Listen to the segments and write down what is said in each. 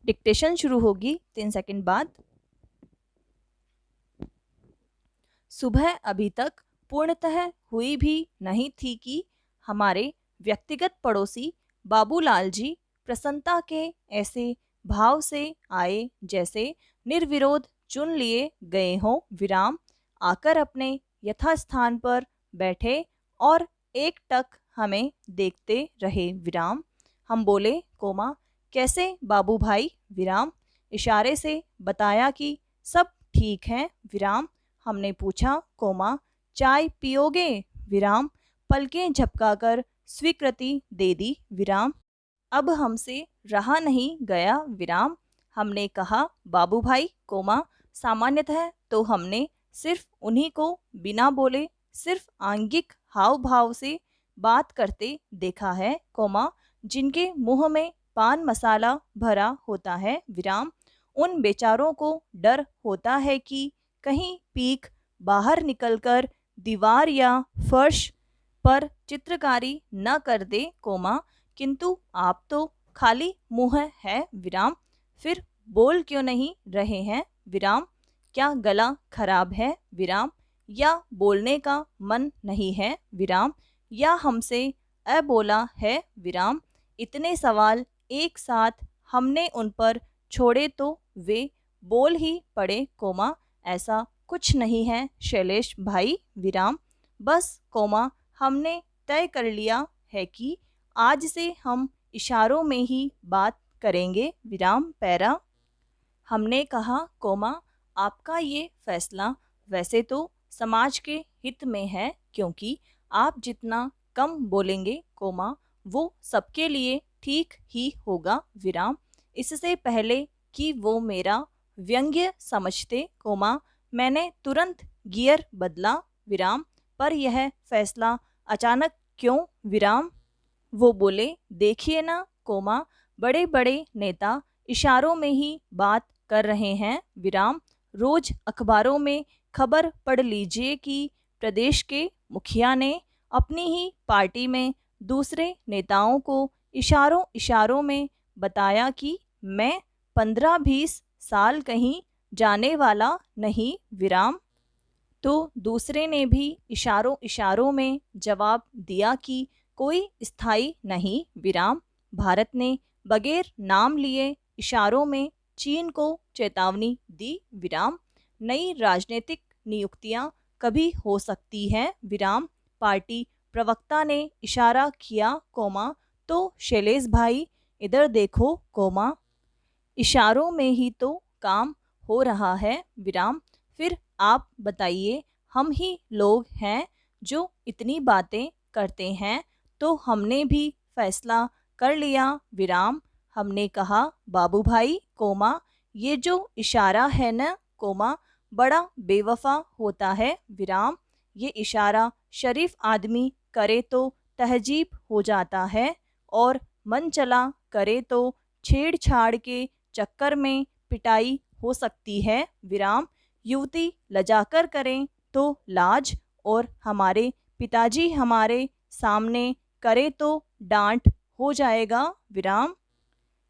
Dictation शुरू होगी 3 second बाद। सुबह अभी तक पूर्णतः हुई भी नहीं थी कि हमारे व्यक्तिगत पड़ोसी बाबूलाल जी प्रसन्नता के ऐसे भाव से आए जैसे निर्विरोध चुन लिए गए हों। विराम। आकर अपने यथास्थान पर बैठे और एकटक हमें देखते रहे। विराम। हम बोले, कोमा, कैसे बाबू भाई? विराम। इशारे से बताया कि सब ठीक है। विराम। हमने पूछा, कोमा, चाय पियोगे? विराम। पलकें झपकाकर स्वीकृति दे दी। विराम। अब हमसे रहा नहीं गया। विराम। हमने कहा, बाबू भाई, कोमा, सामान्यतः तो हमने सिर्फ उन्हीं को बिना बोले सिर्फ आंगिक हाव भाव से बात करते देखा है, कोमा, जिनके मुंह में पान मसाला भरा होता है। विराम। उन बेचारों को डर होता है कि कहीं पीक बाहर निकलकर दीवार या फर्श पर चित्रकारी न कर दे, कोमा, किंतु आप तो खाली मुंह है। विराम। फिर बोल क्यों नहीं रहे हैं? विराम। क्या गला खराब है? विराम। या बोलने का मन नहीं है? विराम। या हमसे अबोला है? विराम। इतने सवाल एक साथ हमने उन पर छोड़े तो वे बोल ही पड़े, कोमा, ऐसा कुछ नहीं है शैलेश भाई। विराम। बस, कोमा, हमने तय कर लिया है कि आज से हम इशारों में ही बात करेंगे। विराम। पैरा। हमने कहा, कोमा, आपका ये फैसला वैसे तो समाज के हित में है, क्योंकि आप जितना कम बोलेंगे, कोमा, वो सबके लिए ठीक ही होगा। विराम। इससे पहले कि वो मेरा व्यंग्य समझते, कोमा, मैंने तुरंत गियर बदला। विराम। पर यह फैसला अचानक क्यों? विराम। वो बोले, देखिए ना, कोमा, बड़े बड़े नेता इशारों में ही बात कर रहे हैं। विराम। रोज अखबारों में खबर पढ़ लीजिए कि प्रदेश के मुखिया ने अपनी ही पार्टी में दूसरे नेताओं को इशारों इशारों में बताया कि मैं 15-20 साल कहीं जाने वाला नहीं। विराम। तो दूसरे ने भी इशारों इशारों में जवाब दिया कि कोई स्थायी नहीं। विराम। भारत ने बगैर नाम लिए इशारों में चीन को चेतावनी दी। विराम। नई राजनीतिक नियुक्तियां कभी हो सकती हैं। विराम। पार्टी प्रवक्ता ने इशारा किया, कोमा, तो शैलेश भाई इधर देखो, कोमा, इशारों में ही तो काम हो रहा है। विराम। फिर आप बताइए, हम ही लोग हैं जो इतनी बातें करते हैं, तो हमने भी फैसला कर लिया। विराम। हमने कहा, बाबू भाई, कोमा, ये जो इशारा है न, कोमा, बड़ा बेवफा होता है। विराम। ये इशारा शरीफ आदमी करे तो तहजीब हो जाता है, और मन चला करे तो छेड़छाड़ के चक्कर में पिटाई हो सकती है। विराम। युवती लजाकर करें तो लाज, और हमारे पिताजी हमारे सामने करे तो डांट हो जाएगा। विराम।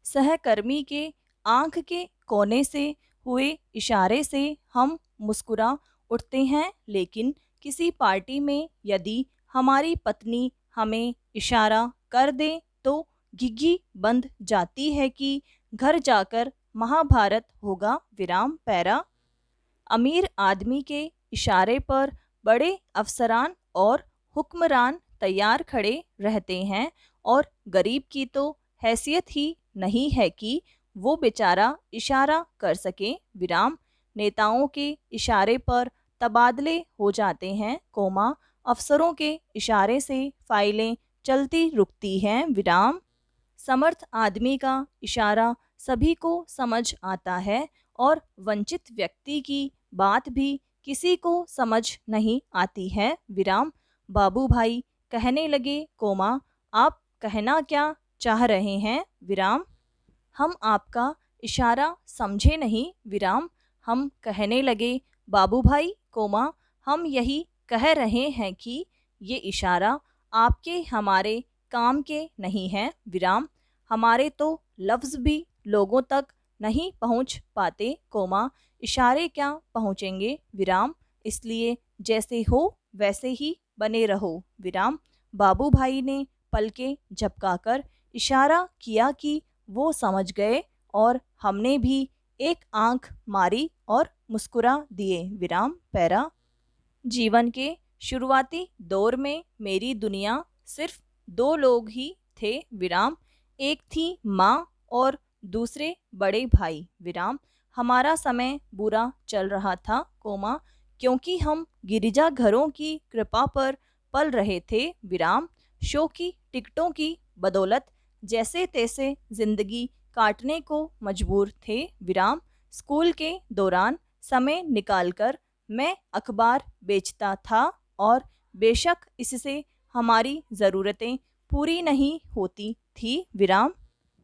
सहकर्मी के आंख के कोने से हुए इशारे से हम मुस्कुरा उठते हैं, लेकिन किसी पार्टी में यदि हमारी पत्नी हमें इशारा कर दे तो घिघी बंध जाती है कि घर जाकर महाभारत होगा। विराम। पैरा। अमीर आदमी के इशारे पर बड़े अफसरान और हुक्मरान तैयार खड़े रहते हैं, और गरीब की तो हैसियत ही नहीं है कि वो बेचारा इशारा कर सके। विराम। नेताओं के इशारे पर तबादले हो जाते हैं, कोमा, अफसरों के इशारे से फाइलें चलती रुकती हैं। विराम। समर्थ आदमी का इशारा सभी को समझ आता है, और वंचित व्यक्ति की बात भी किसी को समझ नहीं आती है। विराम। बाबू भाई कहने लगे, कोमा, आप कहना क्या चाह रहे हैं? विराम। हम आपका इशारा समझे नहीं। विराम। हम कहने लगे, बाबू भाई, कोमा, हम यही कह रहे हैं कि ये इशारा आपके हमारे काम के नहीं है। विराम। हमारे तो लफ्ज़ भी लोगों तक नहीं पहुंच पाते, कोमा इशारे क्या पहुंचेंगे, विराम। इसलिए जैसे हो वैसे ही बने रहो, विराम। बाबू भाई ने पलकें झपकाकर इशारा किया कि वो समझ गए और हमने भी एक आंख मारी और मुस्कुरा दिए, विराम। पैरा। जीवन के शुरुआती दौर में मेरी दुनिया सिर्फ दो लोग ही थे, विराम। एक थी माँ और दूसरे बड़े भाई, विराम। हमारा समय बुरा चल रहा था, कोमा, क्योंकि हम गिरिजा घरों की कृपा पर पल रहे थे, विराम। शो की टिकटों की बदौलत जैसे तैसे जिंदगी काटने को मजबूर थे, विराम। स्कूल के दौरान समय निकालकर मैं अखबार बेचता था और बेशक इससे हमारी ज़रूरतें पूरी नहीं होती थी, विराम।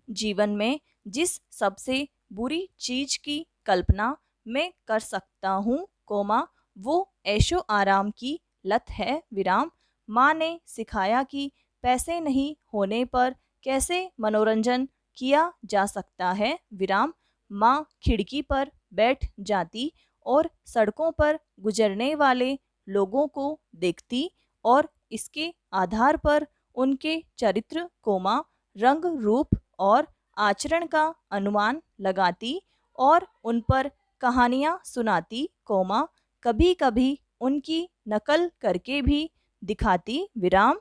जीवन में जिस सबसे बुरी चीज की कल्पना मैं कर सकता हूँ, कोमा, वो ऐशो आराम की लत है, विराम। माँ ने सिखाया कि पैसे नहीं होने पर कैसे मनोरंजन किया जा सकता है, विराम। माँ खिड़की पर बैठ जाती और सड़कों पर गुजरने वाले लोगों को देखती और इसके आधार पर उनके चरित्र, कोमा, रंग रूप और आचरण का अनुमान लगाती और उन पर कहानियाँ सुनाती, कोमा, कभी कभी उनकी नकल करके भी दिखाती, विराम।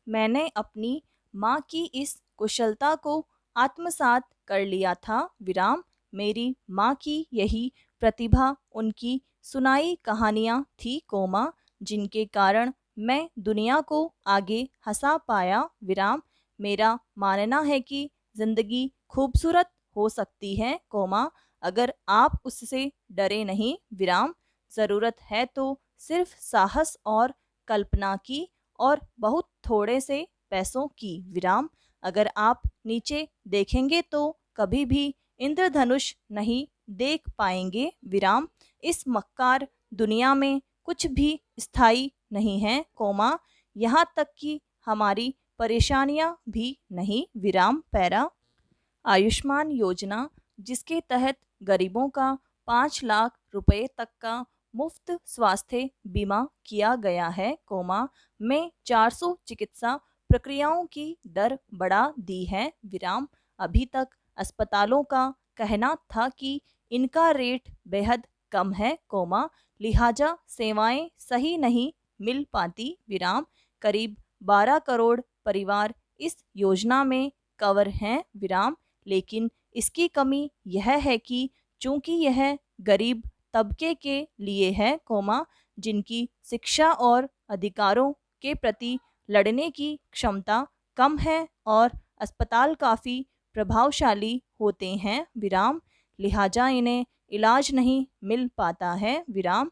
मैंने अपनी माँ की इस कुशलता को आत्मसात कर लिया था, विराम। मेरी माँ की यही प्रतिभा उनकी सुनाई कहानियाँ थी, कोमा, जिनके कारण मैं दुनिया को आगे हंसा पाया, विराम। मेरा मानना है कि जिंदगी खूबसूरत हो सकती है, कोमा, अगर आप उससे डरे नहीं, विराम। ज़रूरत है तो सिर्फ साहस और कल्पना की और बहुत थोड़े से पैसों की, विराम। अगर आप नीचे देखेंगे तो कभी भी इंद्रधनुष नहीं देख पाएंगे, विराम। इस मक्कार दुनिया में कुछ भी स्थायी नहीं है, कोमा, यहाँ तक कि हमारी परेशानियाँ भी नहीं, विराम। पैरा। आयुष्मान योजना, जिसके तहत गरीबों का 5 लाख रुपए तक का मुफ्त स्वास्थ्य बीमा किया गया है, कोमा, में 400 चिकित्सा प्रक्रियाओं की दर बढ़ा दी है, विराम। अभी तक अस्पतालों का कहना था कि इनका रेट बेहद कम है, कोमा, लिहाजा सेवाएं सही नहीं मिल पाती, विराम। करीब 12 करोड़ परिवार इस योजना में कवर हैं, विराम। लेकिन इसकी कमी यह है कि चूंकि यह गरीब तबके के लिए है, कोमा, जिनकी शिक्षा और अधिकारों के प्रति लड़ने की क्षमता कम है और अस्पताल काफ़ी प्रभावशाली होते हैं, विराम, लिहाजा इन्हें इलाज नहीं मिल पाता है, विराम।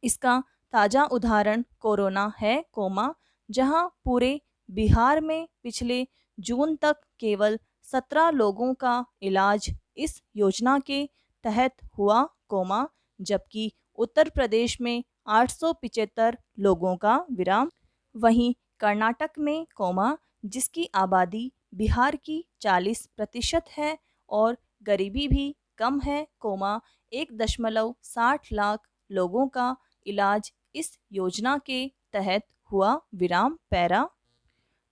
इसका ताज़ा उदाहरण कोरोना है, कोमा, जहां पूरे बिहार में पिछले जून तक केवल 17 लोगों का इलाज इस योजना के तहत हुआ, कोमा, जबकि उत्तर प्रदेश में 875 लोगों का, विराम। वहीं कर्नाटक में, कोमा, जिसकी आबादी बिहार की 40% है और गरीबी भी कम है, कोमा, 1.60 लाख लोगों का इलाज इस योजना के तहत हुआ, विराम। पैरा।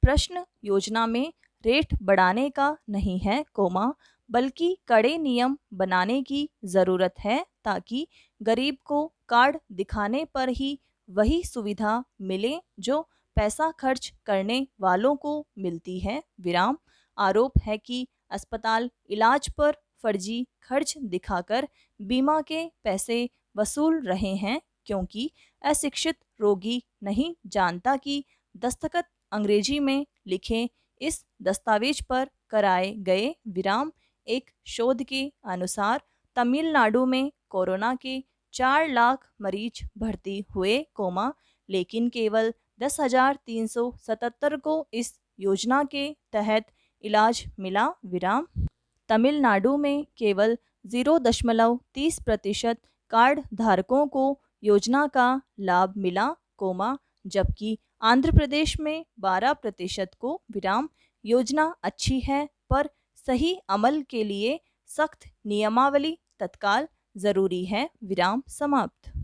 प्रश्न योजना में रेट बढ़ाने का नहीं है, कोमा, बल्कि कड़े नियम बनाने की ज़रूरत है ताकि गरीब को कार्ड दिखाने पर ही वही सुविधा मिले जो पैसा खर्च करने वालों को मिलती है, विराम। आरोप है कि अस्पताल इलाज पर फर्जी खर्च दिखाकर बीमा के पैसे वसूल रहे हैं क्योंकि अशिक्षित रोगी नहीं जानता कि दस्तखत अंग्रेजी में लिखे इस दस्तावेज पर कराए गए, विराम। एक शोध के अनुसार तमिलनाडु में कोरोना के 4 लाख मरीज भर्ती हुए, कोमा, लेकिन केवल 10,377 को इस योजना के तहत इलाज मिला, विराम। तमिलनाडु में केवल 0.30% कार्ड धारकों को योजना का लाभ मिला, कोमा, जबकि आंध्र प्रदेश में 12% को, विराम। योजना अच्छी है पर सही अमल के लिए सख्त नियमावली तत्काल जरूरी है। विराम समाप्त।